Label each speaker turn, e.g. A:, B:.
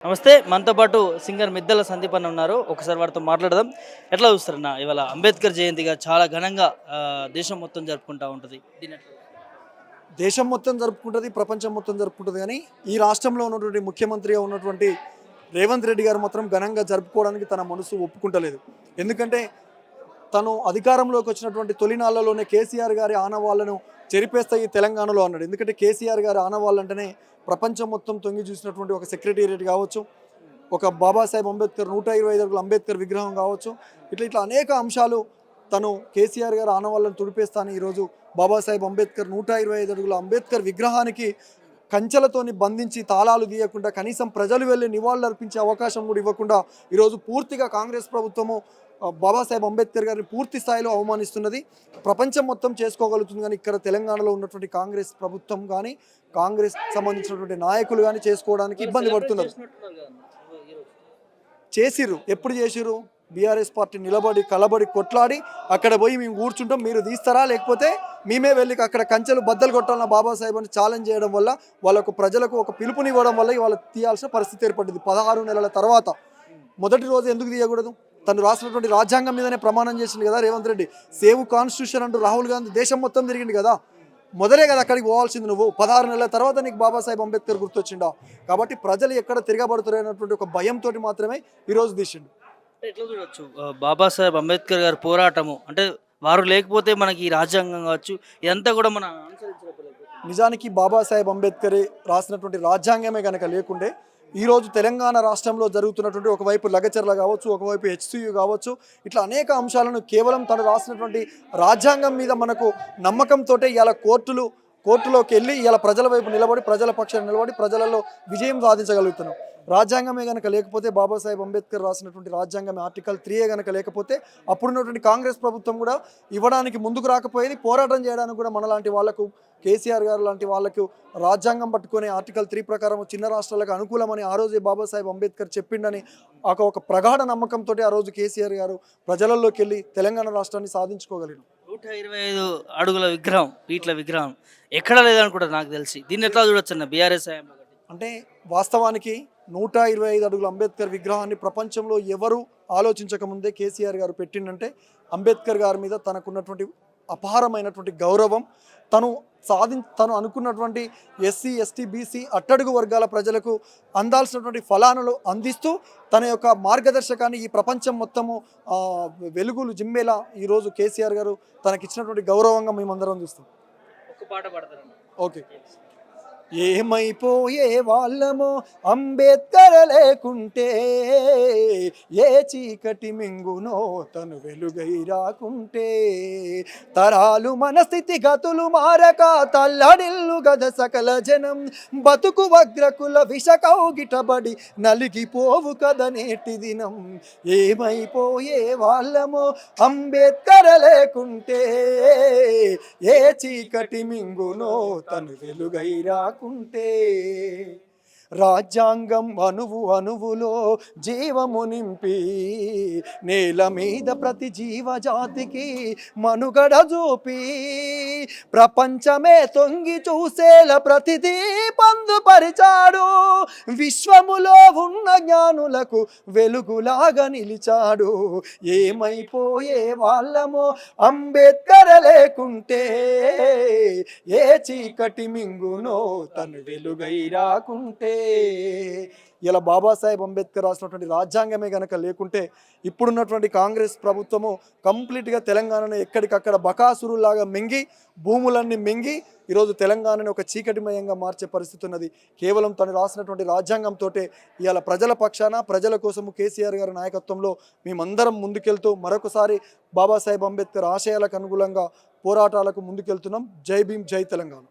A: నమస్తే. మనతో పాటు సింగర్ మిద్దెల సందీప్ అన్న ఉన్నారు. ఒకసారి వారితో మాట్లాడదాం. ఎట్లా చూస్తారన్న ఇవాళ అంబేద్కర్ జయంతిగా చాలా ఘనంగా దేశం మొత్తం జరుపుకుంటా ఉంటది.
B: దేశం మొత్తం జరుపుకుంటుంది, ప్రపంచం మొత్తం జరుపుకుంటుంది. కానీ ఈ రాష్ట్రంలో ఉన్నటువంటి ముఖ్యమంత్రిగా ఉన్నటువంటి రేవంత్ రెడ్డి గారు మాత్రం ఘనంగా జరుపుకోవడానికి తన మనసు ఒప్పుకుంటలేదు. ఎందుకంటే తను అధికారంలోకి వచ్చినటువంటి తొలినాళ్లలోనే కేసీఆర్ గారి ఆనవాళ్లను చెరిపేస్తాయి తెలంగాణలో అన్నాడు. ఎందుకంటే కేసీఆర్ గారి ఆనవాళ్ళు అంటేనే ప్రపంచం మొత్తం తొంగి చూసినటువంటి ఒక సెక్రటేరియట్ కావచ్చు, ఒక బాబాసాహెబ్ అంబేద్కర్ 125 అడుగుల అంబేద్కర్ విగ్రహం కావచ్చు, ఇట్లా అనేక అంశాలు తను కేసీఆర్ గారు ఆనవాళ్ళను తుడిపేస్తాను. ఈరోజు బాబాసాహెబ్ అంబేద్కర్ 125 అడుగుల అంబేద్కర్ విగ్రహానికి కంచెలతోని బంధించి తాళాలు తీయకుండా కనీసం ప్రజలు వెళ్ళి నివాళులు అర్పించే అవకాశం కూడా ఇవ్వకుండా ఈరోజు పూర్తిగా కాంగ్రెస్ ప్రభుత్వము బాబాసాహెబ్ అంబేద్కర్ గారిని పూర్తి స్థాయిలో అవమానిస్తున్నది. ప్రపంచం మొత్తం చేసుకోగలుగుతుంది, కానీ ఇక్కడ తెలంగాణలో ఉన్నటువంటి కాంగ్రెస్ ప్రభుత్వం కానీ కాంగ్రెస్ సంబంధించినటువంటి నాయకులు కానీ చేసుకోవడానికి ఇబ్బంది పడుతున్నారు. చేసిర్రు. ఎప్పుడు చేసిర్రు? బీఆర్ఎస్ పార్టీ నిలబడి కలబడి కొట్లాడి అక్కడ పోయి మేము కూర్చుంటాం, మీరు తీస్తారా లేకపోతే మేమే వెళ్ళి అక్కడ కంచెలు బద్దలు కొట్టాలన్న బాబాసాహెబ్ అని ఛాలెంజ్ చేయడం వల్ల వాళ్ళకు ప్రజలకు ఒక పిలుపునివ్వడం వల్ల ఇవాళ తీయాల్సిన పరిస్థితి ఏర్పడింది. 16 నెలల తర్వాత మొదటి రోజు ఎందుకు తీయకూడదు? తను రాసినటువంటి రాజ్యాంగం మీదనే ప్రమాణం చేసింది కదా రేవంత్ రెడ్డి. సేవ్ కాన్స్టిట్యూషన్ అంటూ రాహుల్ గాంధీ దేశం మొత్తం తిరిగింది కదా. మొదలే కదా అక్కడికి పోవాల్సింది నువ్వు. 16 నెలల తర్వాత నీకు బాబాసాహెబ్ అంబేద్కర్ గుర్తొచ్చిండా? కాబట్టి ప్రజలు ఎక్కడ తిరగబడుతున్నటువంటి ఒక భయంతో మాత్రమే ఈరోజు తీసిండు.
A: ఎట్లా చూడొచ్చు బాబాసాహెబ్ అంబేద్కర్ గారి పోరాటము అంటే వారు లేకపోతే మనకి ఈ రాజ్యాంగం కావచ్చు ఇదంతా కూడా మనం
B: నిజానికి బాబాసాహెబ్ అంబేద్కర్ రాసినటువంటి రాజ్యాంగమే కనుక లేకుండే ఈరోజు తెలంగాణ రాష్ట్రంలో జరుగుతున్నటువంటి ఒకవైపు లగచర్ల కావచ్చు, ఒకవైపు హెచ్సియు కావచ్చు, ఇట్లా అనేక అంశాలను కేవలం తను రాసినటువంటి రాజ్యాంగం మీద మనకు నమ్మకంతో ఇవాళ కోర్టులోకి వెళ్ళి ఇవాళ ప్రజల వైపు నిలబడి ప్రజల పక్షాన్ని నిలబడి ప్రజలలో విజయం సాధించగలుగుతున్నాం. రాజ్యాంగమే కనుక లేకపోతే బాబాసాహెబ్ అంబేద్కర్ రాసినటువంటి రాజ్యాంగమే ఆర్టికల్ 3 కనుక లేకపోతే అప్పుడున్నటువంటి కాంగ్రెస్ ప్రభుత్వం కూడా ఇవ్వడానికి ముందుకు రాకపోయేది. పోరాటం చేయడానికి కూడా మనలాంటి వాళ్లకు, కేసీఆర్ గారు లాంటి వాళ్లకు రాజ్యాంగం పట్టుకునే ఆర్టికల్ 3 ప్రకారం చిన్న రాష్ట్రాలకు అనుకూలమని ఆ రోజే బాబాసాహెబ్ అంబేద్కర్ చెప్పిండని ఒక ప్రగాఢ నమ్మకంతో ఆ రోజు కేసీఆర్ గారు ప్రజలలోకి వెళ్ళి తెలంగాణ రాష్ట్రాన్ని సాధించుకోగలిగారు.
A: 125 అడుగుల విగ్రహం, వీట్ల విగ్రహం ఎక్కడ లేదనుకుంటారు నాకు తెలిసి. దీన్ని ఎట్లా చూడొచ్చు అన్న బీఆర్ఎస్
B: అంటే వాస్తవానికి 125 అడుగుల అంబేద్కర్ విగ్రహాన్ని ప్రపంచంలో ఎవరు ఆలోచించకముందే కేసీఆర్ గారు పెట్టిండంటే అంబేద్కర్ గారి మీద తనకున్నటువంటి అపారమైనటువంటి గౌరవం, తను అనుకున్నటువంటి ఎస్సీ ఎస్టీ బీసీ అట్టడుగు వర్గాల ప్రజలకు అందాల్సినటువంటి ఫలాలను అందిస్తూ తన యొక్క మార్గదర్శకాన్ని ఈ ప్రపంచం మొత్తము వెలుగులు జిమ్మేలా ఈరోజు కేసీఆర్ గారు తనకిచ్చినటువంటి గౌరవంగా మేమందరం చూస్తాం.
A: ఒక పాట పాడతారు.
B: ఓకే. ఏమైపోయే వాళ్ళమో అంబేద్కర్ లేకుంటే, ఏ చీకటి మింగునో తను వెలుగై రాకుంటే, తరాలు మన స్థితి గతులు మారక తల్లడిల్లు గద సకల జనం, బతుకు వగ్రకుల విషకౌగిటబడి నలిగిపోవు కద నేటి దినం. ఏమైపోయే వాళ్ళమో అంబేద్కర్ లేకుంటే, ఏ చీకటి మింగునో తను వెలుగై రాకుంటే, రాజ్యాంగం అణువులో జీవము నింపి నేల మీద ప్రతి జీవజాతికి మనుగడ చూపి ప్రపంచమే తొంగి చూసేలా ప్రతిదీ పొందుపరిచాడు. విశ్వములో ఉన్న జ్ఞానులకు వెలుగులాగా నిలిచాడు. ఏమైపోయే వాళ్ళమో అంబేద్కర్ లేకుంటే, ఏ చీకటి మింగునో తను వెలుగై రాకుంటే. ఇలా బాబాసాహెబ్ అంబేద్కర్ రాసినటువంటి రాజ్యాంగమే కనుక లేకుంటే ఇప్పుడున్నటువంటి కాంగ్రెస్ ప్రభుత్వము కంప్లీట్గా తెలంగాణను ఎక్కడికక్కడ బకాసురులాగా మింగి భూములన్నీ మింగి ఈరోజు తెలంగాణని ఒక చీకటిమయంగా మార్చే పరిస్థితి ఉన్నది. కేవలం తను రాసినటువంటి రాజ్యాంగంతో ఇవాళ ప్రజల పక్షాన ప్రజల కోసము కేసీఆర్ గారి నాయకత్వంలో మేమందరం ముందుకెళ్తూ మరొకసారి బాబాసాహెబ్ అంబేద్కర్ ఆశయాలకు అనుగుణంగా పోరాటాలకు ముందుకెళ్తున్నాం. జై భీమ్, జై తెలంగాణ.